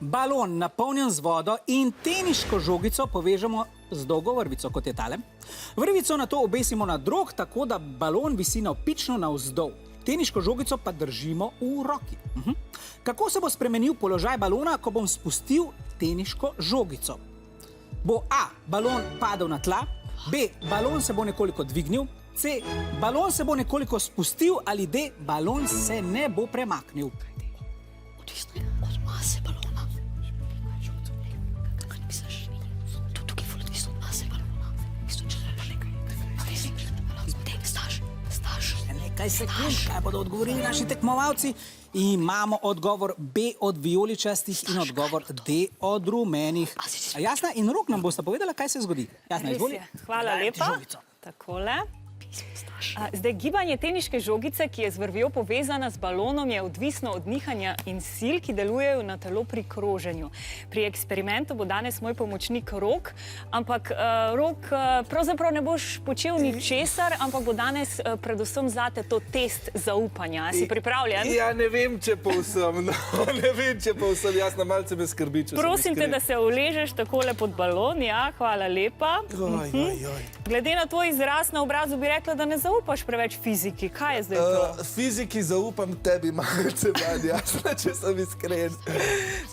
balon napolnjen z vodo in teniško žogico povežemo z dolgo vrvico, kot je tale. Vrvico nato obesimo na drog, tako da balon visi navpično navzdol. Teniško žogico pa držimo v roki. Kako se bo spremenil položaj balona, ko bom spustil teniško žogico? Bo A. Balon padel na tla, B. Balon se bo nekoliko dvignil, C. Balon se bo nekoliko spustil ali D. Balon se ne bo premaknil. Odvisno je od mase balona. Kaj misliš? Tukaj je odvisno od mase balona. Isto, če ne pa nekaj. Staš. Nekaj sekund, kaj bodo odgovorili naši tekmovalci? Imamo odgovor B od vijoličastih in odgovor D od rumenih. Jasna in Rok nam bosta povedala, kaj se zgodi. Jasna, izvoli. Hvala lepa. Takole. Zdaj, gibanje teniške žogice, ki je z vrvjo povezana z balonom, je odvisno od nihanja in sil, ki delujejo na telo pri kroženju. Pri eksperimentu bo danes moj pomočnik Rok, ampak Rok, pravzaprav ne boš počel ničesar, ampak bo danes predvsem zate to test zaupanja. Si pripravljen? Ja, ne vem, če povsem, jasno, malce me skrbi, če sem Prosim te, da se uležeš takole pod balon, ja, hvala lepa. Glede na tvoj izraz na obrazu bi rekla, da ne zaupaš preveč fiziki. Kaj je zdaj to? Fiziki zaupam tebi malce manj, jasno, če sem iskren.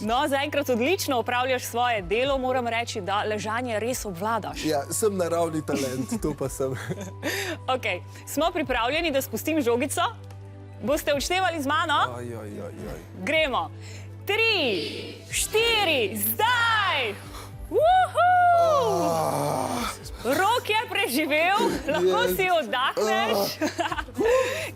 No, zaenkrat odlično opravljaš svoje delo, moram reči, da ležanje res obvladaš. Ja, sem naravni talent, to pa sem. Ok, smo pripravljeni, da spustim žogico? Boste odštevali z mano? Gremo. 3, 4, zdaj! Rok je preživel, lahko si oddahneš,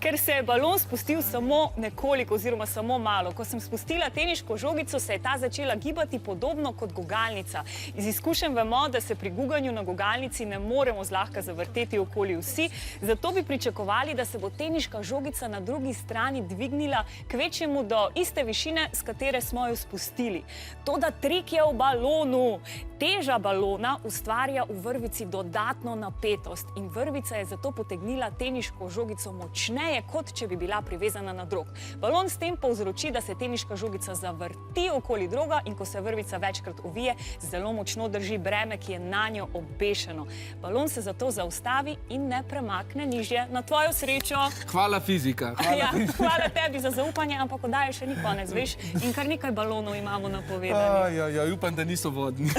ker se je balon spustil samo nekoliko oziroma samo malo. Ko sem spustila teniško žogico, se je ta začela gibati podobno kot gugalnica. Iz izkušenj vemo, da se pri guganju na gugalnici ne moremo zlahka zavrteti okoli vsi, zato bi pričakovali, da se bo teniška žogica na drugi strani dvignila kvečjemu do iste višine, s katere smo jo spustili. Toda trik je v balonu. Teža balona ustvarja v vrvici dodatno napetost in vrvica je zato potegnila teniško žogico močneje, kot če bi bila privezana na drog. Balon s tem povzroči, da se teniška žogica zavrti okoli droga in ko se vrvica večkrat ovije, zelo močno drži breme, ki je na njo obešeno. Balon se zato zaustavi in ne premakne nižje. Na tvojo srečo. Hvala fizika. Hvala tebi za zaupanje, ampak oddaje še ni konec, veš? In kar nekaj balonov imamo napovedani. Upam, da niso vodni.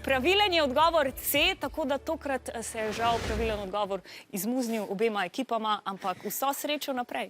Pravilen je odgovor C, tako da tokrat se je žal pravilen odgovor izmuznil obema ekipama, ampak vso srečo naprej.